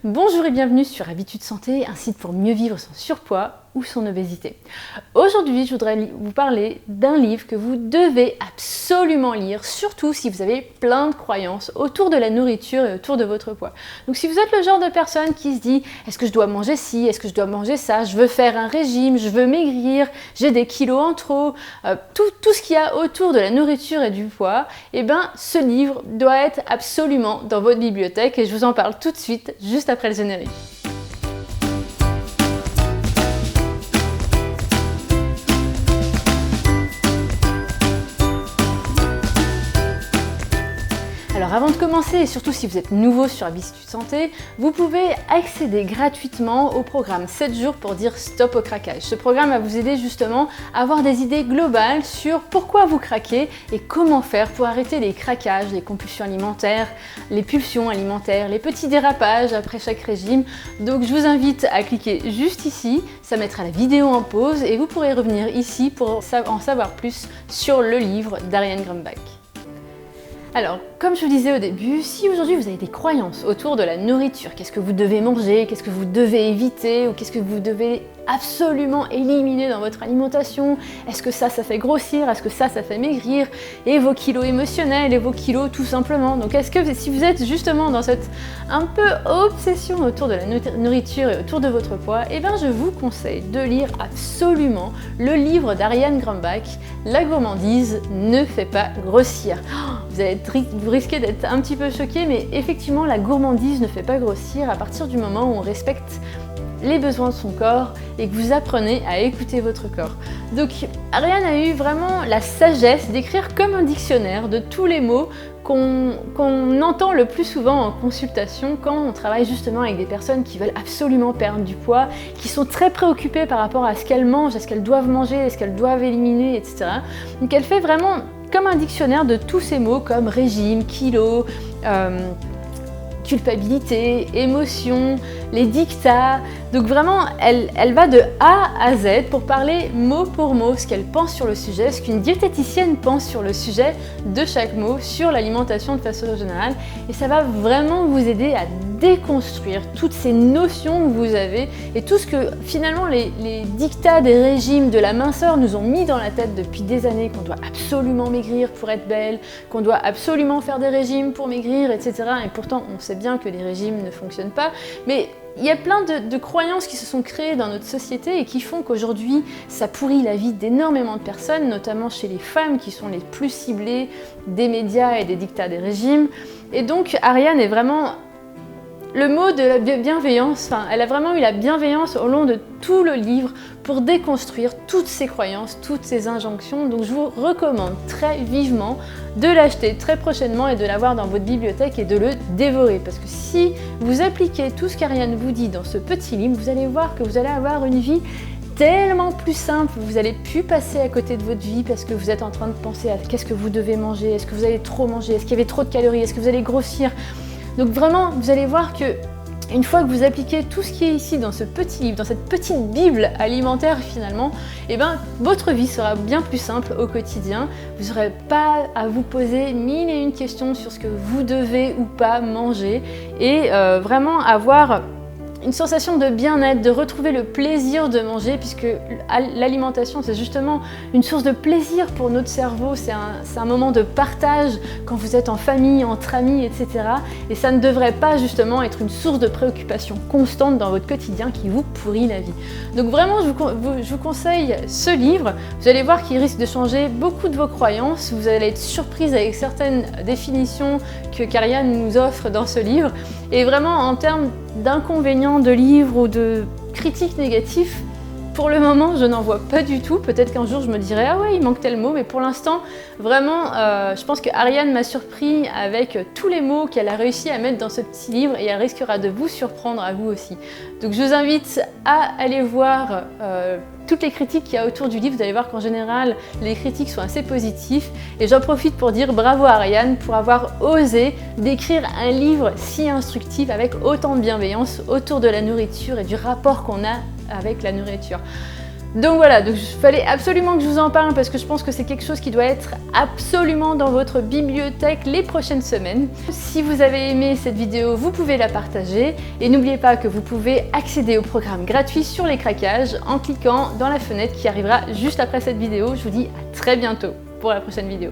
Bonjour et bienvenue sur Habitudes Santé, un site pour mieux vivre son surpoids ou son obésité. Aujourd'hui, je voudrais vous parler d'un livre que vous devez absolument lire, surtout si vous avez plein de croyances autour de la nourriture et autour de votre poids. Donc si vous êtes le genre de personne qui se dit « est-ce que je dois manger ci, est-ce que je dois manger ça, je veux faire un régime, je veux maigrir, j'ai des kilos en trop », tout ce qu'il y a autour de la nourriture et du poids, eh bien ce livre doit être absolument dans votre bibliothèque et je vous en parle tout de suite, juste après le générique. Alors avant de commencer, et surtout si vous êtes nouveau sur Habitudes Santé, vous pouvez accéder gratuitement au programme 7 jours pour dire stop au craquage. Ce programme va vous aider justement à avoir des idées globales sur pourquoi vous craquez et comment faire pour arrêter les craquages, les compulsions alimentaires, les pulsions alimentaires, les petits dérapages après chaque régime. Donc je vous invite à cliquer juste ici, ça mettra la vidéo en pause et vous pourrez revenir ici pour en savoir plus sur le livre d'Ariane Grumbach. Alors, comme je vous disais au début, si aujourd'hui vous avez des croyances autour de la nourriture, qu'est-ce que vous devez manger, qu'est-ce que vous devez éviter ou qu'est-ce que vous devez absolument éliminer dans votre alimentation, est-ce que ça fait grossir, est-ce que ça fait maigrir, et vos kilos émotionnels et vos kilos tout simplement. Donc est-ce que si vous êtes justement dans cette un peu obsession autour de la nourriture et autour de votre poids, eh bien je vous conseille de lire absolument le livre d'Ariane Grumbach, La gourmandise ne fait pas grossir. Vous risquez d'être un petit peu choqué, mais effectivement la gourmandise ne fait pas grossir à partir du moment où on respecte les besoins de son corps et que vous apprenez à écouter votre corps. Donc Ariane a eu vraiment la sagesse d'écrire comme un dictionnaire de tous les mots qu'on entend le plus souvent en consultation quand on travaille justement avec des personnes qui veulent absolument perdre du poids, qui sont très préoccupées par rapport à ce qu'elles mangent, à ce qu'elles doivent manger, à ce qu'elles doivent éliminer, etc. Donc elle fait vraiment comme un dictionnaire de tous ces mots comme régime, kilo, culpabilité, émotion, les dictats. Donc vraiment, elle va de A à Z pour parler mot pour mot ce qu'elle pense sur le sujet, ce qu'une diététicienne pense sur le sujet de chaque mot, sur l'alimentation de façon générale. Et ça va vraiment vous aider à déconstruire toutes ces notions que vous avez et tout ce que finalement les dictats des régimes, de la minceur nous ont mis dans la tête depuis des années, qu'on doit absolument maigrir pour être belle, qu'on doit absolument faire des régimes pour maigrir, etc. Et pourtant, on sait bien que les régimes ne fonctionnent pas, mais il y a plein de croyances qui se sont créées dans notre société et qui font qu'aujourd'hui, ça pourrit la vie d'énormément de personnes, notamment chez les femmes qui sont les plus ciblées des médias et des dictats des régimes. Et donc, Ariane est vraiment le mot de la bienveillance, elle a vraiment eu la bienveillance au long de tout le livre pour déconstruire toutes ces croyances, toutes ces injonctions. Donc je vous recommande très vivement de l'acheter très prochainement et de l'avoir dans votre bibliothèque et de le dévorer. Parce que si vous appliquez tout ce qu'Ariane vous dit dans ce petit livre, vous allez voir que vous allez avoir une vie tellement plus simple, vous n'allez plus passer à côté de votre vie parce que vous êtes en train de penser à qu'est-ce que vous devez manger, est-ce que vous allez trop manger, est-ce qu'il y avait trop de calories, est-ce que vous allez grossir. Donc vraiment, vous allez voir que une fois que vous appliquez tout ce qui est ici dans ce petit livre, dans cette petite bible alimentaire finalement, eh bien votre vie sera bien plus simple au quotidien. Vous n'aurez pas à vous poser mille et une questions sur ce que vous devez ou pas manger et vraiment avoir une sensation de bien-être, de retrouver le plaisir de manger, puisque l'alimentation c'est justement une source de plaisir pour notre cerveau, c'est un moment de partage quand vous êtes en famille, entre amis, etc. Et ça ne devrait pas justement être une source de préoccupation constante dans votre quotidien qui vous pourrit la vie. Donc vraiment je vous conseille ce livre, vous allez voir qu'il risque de changer beaucoup de vos croyances, vous allez être surprise avec certaines définitions que Ariane nous offre dans ce livre, et vraiment en termes d'inconvénients de livres ou de critiques négatives, pour le moment je n'en vois pas du tout. Peut-être qu'un jour je me dirai ah ouais il manque tel mot, mais pour l'instant vraiment je pense que Ariane m'a surpris avec tous les mots qu'elle a réussi à mettre dans ce petit livre et elle risquera de vous surprendre à vous aussi. Donc je vous invite à aller voir toutes les critiques qu'il y a autour du livre. Vous allez voir qu'en général les critiques sont assez positives et j'en profite pour dire bravo à Ariane pour avoir osé d'écrire un livre si instructif avec autant de bienveillance autour de la nourriture et du rapport qu'on a avec la nourriture. Donc voilà, il fallait absolument que je vous en parle parce que je pense que c'est quelque chose qui doit être absolument dans votre bibliothèque les prochaines semaines. Si vous avez aimé cette vidéo, vous pouvez la partager et n'oubliez pas que vous pouvez accéder au programme gratuit sur les craquages en cliquant dans la fenêtre qui arrivera juste après cette vidéo. Je vous dis à très bientôt pour la prochaine vidéo.